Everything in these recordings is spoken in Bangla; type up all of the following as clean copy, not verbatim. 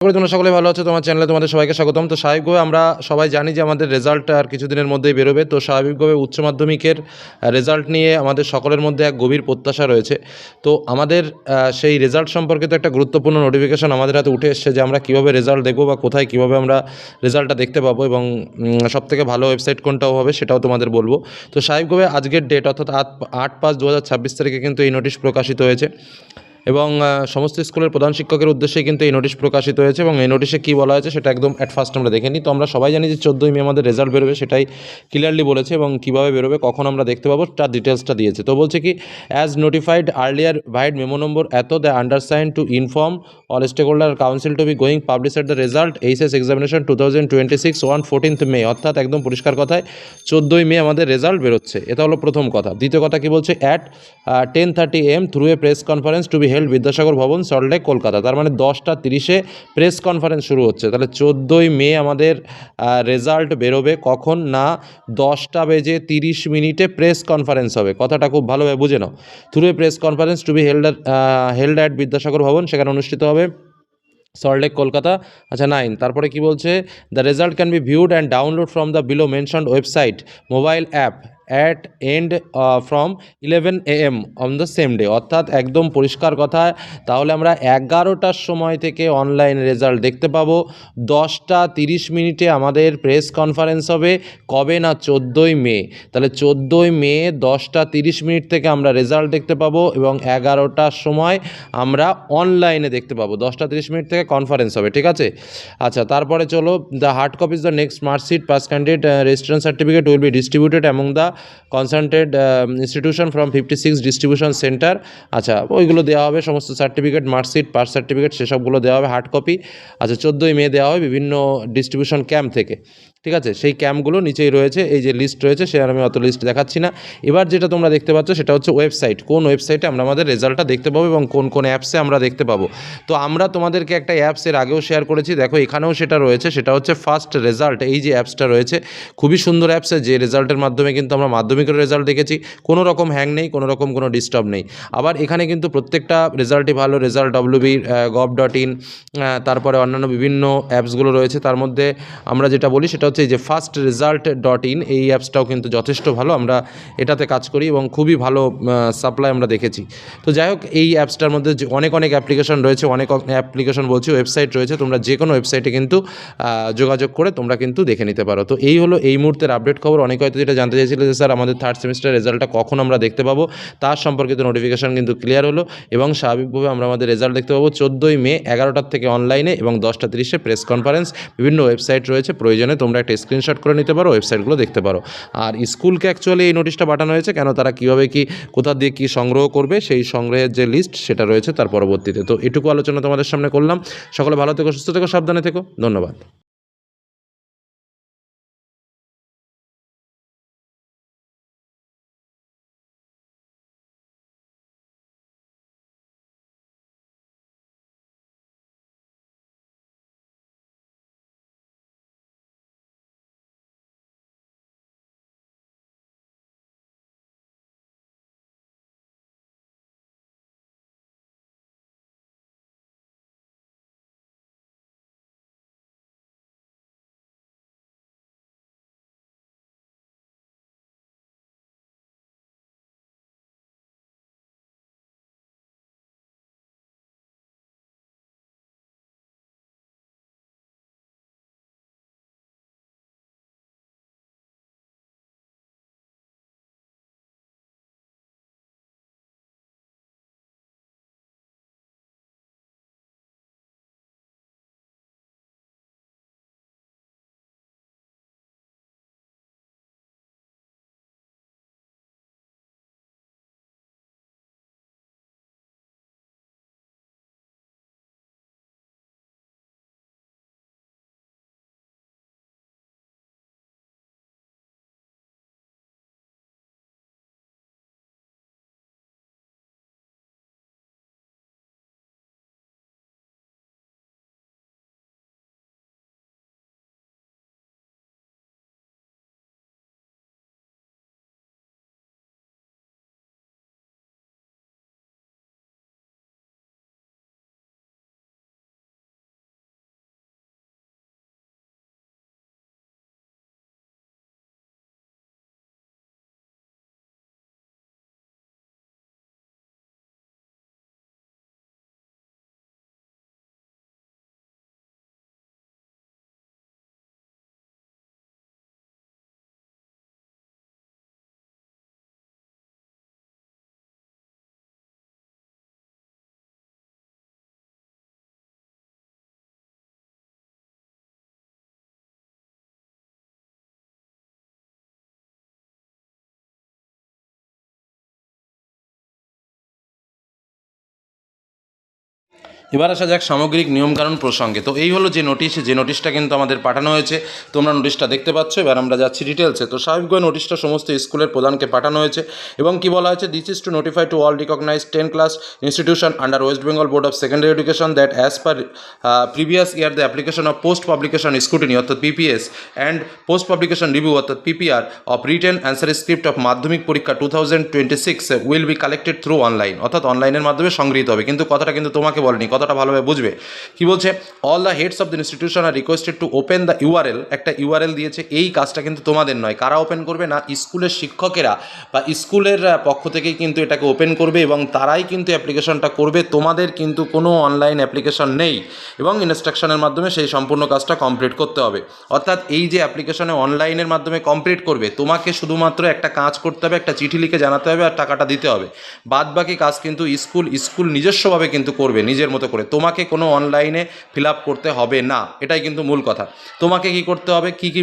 করি তোমরা সকলে ভালো আছো। তোমার চ্যানেলে তোমাদের সবাইকে স্বাগতম। তো স্বাভাবিকভাবে আমরা সবাই জানি যে আমাদের রেজাল্ট আর কিছুদিনের মধ্যেই বেরোবে। তো স্বাভাবিকভাবে উচ্চ মাধ্যমিকের রেজাল্ট নিয়ে আমাদের সকলের মধ্যে এক গভীর প্রত্যাশা রয়েছে। তো আমাদের সেই রেজাল্ট সম্পর্কিত একটা গুরুত্বপূর্ণ নোটিফিকেশন আমাদের হাতে উঠে এসছে যে আমরা কীভাবে রেজাল্ট দেখবো বা কোথায় কীভাবে আমরা রেজাল্টটা দেখতে পাবো এবং সবথেকে ভালো ওয়েবসাইট কোনটাও হবে সেটাও তোমাদের বলবো। তো স্বাভাবিকভাবে আজকের ডেট অর্থাৎ 8/5/2026 তারিখে কিন্তু এই নোটিশ প্রকাশিত হয়েছে এবং সমস্ত স্কুলের প্রধান শিক্ষকের উদ্দেশ্যেই কিন্তু এই নোটিশ প্রকাশিত হয়েছে এবং এই নোটিশে কী বলা হয়েছে সেটা একদম অ্যাট ফার্স্ট আমরা দেখে নিই। তো আমরা সবাই জানি যে 14ই মে আমাদের রেজাল্ট বেরোবে, সেটাই ক্লিয়ারলি বলেছে এবং কীভাবে বেরোবে, কখন আমরা দেখতে পাবো তার ডিটেলসটা দিয়েছে। তো বলছে কি, as notified earlier vide memo number এত the undersign to inform all stakeholder council to be going publish the result HS examination 2026 on 14th May, অর্থাৎ একদম পরিষ্কার কথায় 14ই মে আমাদের রেজাল্ট বেরোচ্ছে। এটা হলো প্রথম কথা। দ্বিতীয় কথা কি বলছে, at 10:30 AM through a press conference to be held Vidyasagar Bhavan, Salt Lake, Kolkata. তার মানে 10:30 প্রেস কনফারেন্স শুরু হচ্ছে। তাহলে 14ই মে আমাদের রেজাল্ট বেরোবে কখন না, 10:30 প্রেস কনফারেন্স হবে। কথাটা খুব ভালোভাবে বুঝে নাও। Through a press conference to be held at Vidyasagar Bhavan, সেখানে অনুষ্ঠিত হবে, সল্টলেক, কলকাতা। আচ্ছা 9, তারপরে কি বলছে, the result can be viewed and download from the below mentioned website mobile app at and from 11 AM on the same day. অর্থাৎ একদম পরিষ্কার কথা, তাহলে আমরা 11টার সময় থেকে অনলাইন রেজাল্ট দেখতে পাবো। 10:30 আমাদের প্রেস কনফারেন্স হবে, কবে না 14ই মে। তাহলে 14ই মে 10:30 থেকে আমরা রেজাল্ট দেখতে পাবো এবং 11টার সময় আমরা অনলাইনে দেখতে পাবো। 10:30 থেকে কনফারেন্স হবে, ঠিক আছে। আচ্ছা, তারপরে চলো, the hard copies the next marksheet pass candidate registration certificate will be distributed among the concerted institution from 56 distribution centre. আচ্ছা, ওইগুলো দেওয়া হবে, সমস্ত সার্টিফিকেট, মার্কশিট, পাস সার্টিফিকেট সেসবগুলো দেওয়া হবে হার্ড কপি। আচ্ছা, 14ই মে দেওয়া হবে বিভিন্ন ডিস্ট্রিবিউশন ক্যাম্প থেকে, ঠিক আছে। সেই ক্যাম্পগুলো নিচেই রয়েছে, এই যে লিস্ট রয়েছে, সে আর আমি অত লিস্ট দেখাচ্ছি না। এবার যেটা তোমরা দেখতে পাচ্ছ সেটা হচ্ছে ওয়েবসাইট, কোন ওয়েবসাইটে আমরা আমাদের রেজাল্টটা দেখতে পাবো এবং কোন কোন অ্যাপসে আমরা দেখতে পাবো। তো আমরা তোমাদেরকে একটা অ্যাপস এর আগেও শেয়ার করেছি, দেখো এখানেও সেটা রয়েছে, সেটা হচ্ছে ফার্স্ট রেজাল্ট। এই যে অ্যাপসটা রয়েছে, খুবই সুন্দর অ্যাপস, যে রেজাল্টের মাধ্যমে কিন্তু আমরা মাধ্যমিকের রেজাল্ট দেখেছি, কোনো রকম হ্যাং নেই, কোনো রকম কোনো ডিস্টার্ব নেই। আবার এখানে কিন্তু প্রত্যেকটা রেজাল্টই ভালো, রেজাল্ট wb.gov.in, তারপরে অন্যান্য বিভিন্ন অ্যাপসগুলো রয়েছে। তার মধ্যে আমরা যেটা বলি সেটা হচ্ছে এই যে ফার্স্ট রেজাল্ট.in, এই অ্যাপসটাও কিন্তু যথেষ্ট ভালো, আমরা এটাতে কাজ করি এবং খুবই ভালো সাপ্লাই আমরা দেখেছি। তো যাই হোক, এই অ্যাপসটার মধ্যে অনেক অনেক অ্যাপ্লিকেশন রয়েছে, অনেক অ্যাপ্লিকেশন বলছি, ওয়েবসাইট রয়েছে, তোমরা যে কোনো ওয়েবসাইটে কিন্তু যোগাযোগ করে তোমরা কিন্তু দেখে নিতে পারো। তো এই হলো এই মুহূর্তের আপডেট খবর। অনেকে হয়তো যেটা জানতে চাইছিল যে স্যার আমাদের থার্ড সেমিস্টার রেজাল্টটা কখন আমরা দেখতে পাবো, তার সম্পর্কিত নোটিফিকেশান কিন্তু ক্লিয়ার হলো এবং স্বাভাবিকভাবে আমরা আমাদের রেজাল্ট দেখতে পাবো 14ই মে 11টার থেকে অনলাইনে এবং 10:30 প্রেস কনফারেন্স। বিভিন্ন ওয়েবসাইট রয়েছে, প্রয়োজনে তোমরা একটা স্ক্রিনশট করে নিতে পারো, ওয়েবসাইটগুলো দেখতে পারো। আর স্কুলকে অ্যাকচুয়ালি এই নোটিশটা পাঠানো হয়েছে কেন, তারা কীভাবে কি কোথা দিয়ে কী সংগ্রহ করবে সেই সংগ্রহের যে লিস্ট সেটা রয়েছে তার পরবর্তীতে। তো এটুকু আলোচনা তোমাদের সামনে করলাম। সকলে ভালো থেকো, সুস্থ থেকো, সাবধানে থেকো। ধন্যবাদ। এবার আসা যাক সামগ্রিক নিয়মকানুন প্রসঙ্গে। তো এই হলো যে নোটিশটা কিন্তু আমাদের পাঠানো হয়েছে, তোমরা নোটিশটা দেখতে পাচ্ছ। এবার আমরা যাচ্ছি ডিটেলসে। তো স্বাভাবিকভাবে নোটিশটা সমস্ত স্কুলের প্রধানকে পাঠানো হয়েছে এবং কি বলা হয়েছে, this is to notify to all recognised 10 class institution under West Bengal board of secondary education that as per previous year the application of post publication scrutiny অর্থাৎ PPS and post publication review অর্থাৎ PPR of written answer script of Madhyamik পরীক্ষা 2026 will be collected through online, অর্থাৎ অনলাইনের মাধ্যমে সংগৃহীত হবে। কিন্তু কথাটা কিন্তু তোমাকে বলেনি, কথাটা ভালোভাবে বুঝবে। কি বলছে, all the heads of the institution are requested to open the URL, একটা ইউআরএল দিয়েছে। এই কাজটা কিন্তু তোমাদের নয়। কারা ওপেন করবে না, স্কুলের শিক্ষকেরা বা স্কুলের পক্ষ থেকেই কিন্তু এটাকে ওপেন করবে এবং তারাই কিন্তু অ্যাপ্লিকেশনটা করবে। তোমাদের কিন্তু কোনো অনলাইন অ্যাপ্লিকেশন নেই এবং ইনস্ট্রাকশনের মাধ্যমে সেই সম্পূর্ণ কাজটা কমপ্লিট করতে হবে। অর্থাৎ এই যে অ্যাপ্লিকেশনে অনলাইনের মাধ্যমে কমপ্লিট করবে, তোমাকে শুধুমাত্র একটা কাজ করতে হবে, একটা চিঠি লিখে জানাতে হবে আর টাকাটা দিতে হবে। বাদ বাকি কাজ কিন্তু স্কুল নিজস্বভাবে কিন্তু করবে, নিজের মতো করে। তোমাকে কোনো অনলাইনে ফিল আপ করতে হবে না, এটাই কিন্তু মূল কথা। তোমাকে কি করতে হবে, কি কি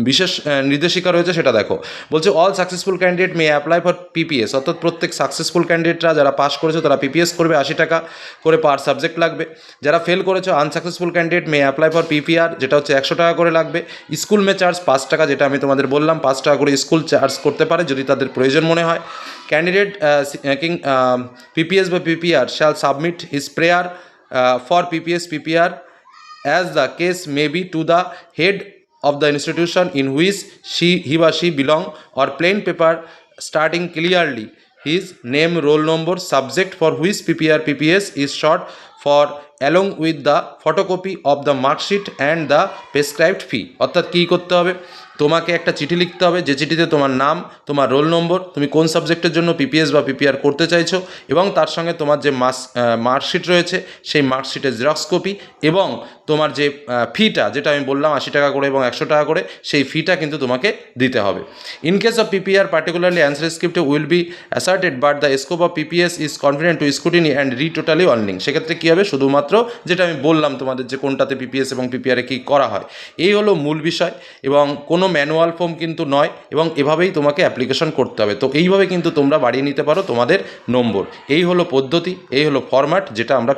বিশেষ নির্দেশিকা রয়েছে সেটা দেখো। বলছে all successful candidate may apply for PPS, অর্থাৎ প্রত্যেক সাকসেসফুল ক্যান্ডিডেটরা যারা পাস করেছে তারা পিপিএস করবে, 80 টাকা করে পার সাবজেক্ট লাগবে। যারা ফেল করেছো unsuccessful candidate may apply for PPR, যেটা হচ্ছে 100 টাকা করে লাগবে। স্কুল মে চার্জ 5 টাকা, যেটা আমি তোমাদের বললাম 5 টাকা করে স্কুল চার্জ করতে পারে যদি তাদের প্রয়োজন মনে হয়। ক্যান্ডিডেট seeking PPS বা PPR shall submit his prayer for PPS PPR as the case may be to the head of the institution in which he or she belong, or plain paper starting clearly his name, roll number, subject for which PPR PPS is short for, along with the photocopy of the mark sheet and the prescribed fee। অর্থাৎ কী করতে হবে, তোমাকে একটা চিঠি লিখতে হবে, যে চিঠিতে তোমার নাম, তোমার রোল নম্বর, তুমি কোন সাবজেক্টের জন্য পিপিএস বা পিপিআর করতে চাইছো এবং তার সঙ্গে তোমার যে মার্কশিট রয়েছে সেই মার্কশিটের জেরক্স কপি এবং তোমার যে ফিটা, যেটা আমি বললাম 80 টাকা করে এবং 100 টাকা করে, সেই ফিটা কিন্তু তোমাকে দিতে হবে। In case of PPR particularly answer script will be asserted but the scope of PPS is confident to scrutiny and totally online. সেক্ষেত্রে কী হবে, শুধুমাত্র যেটা আমি বললাম তোমাদের যে কোনটাতে পিপিএস এবং পিপিআরে কী করা হয়, এই হলো মূল বিষয় এবং কোনো ম্যানুয়াল ফর্ম কিন্তু নয় এবং এভাবেই তোমাকে অ্যাপ্লিকেশন করতে হবে। তো এইভাবে কিন্তু তোমরা বাড়িয়ে নিতে পারো তোমাদের নম্বর। এই হলো পদ্ধতি, এই হলো ফরম্যাট যেটা আমরা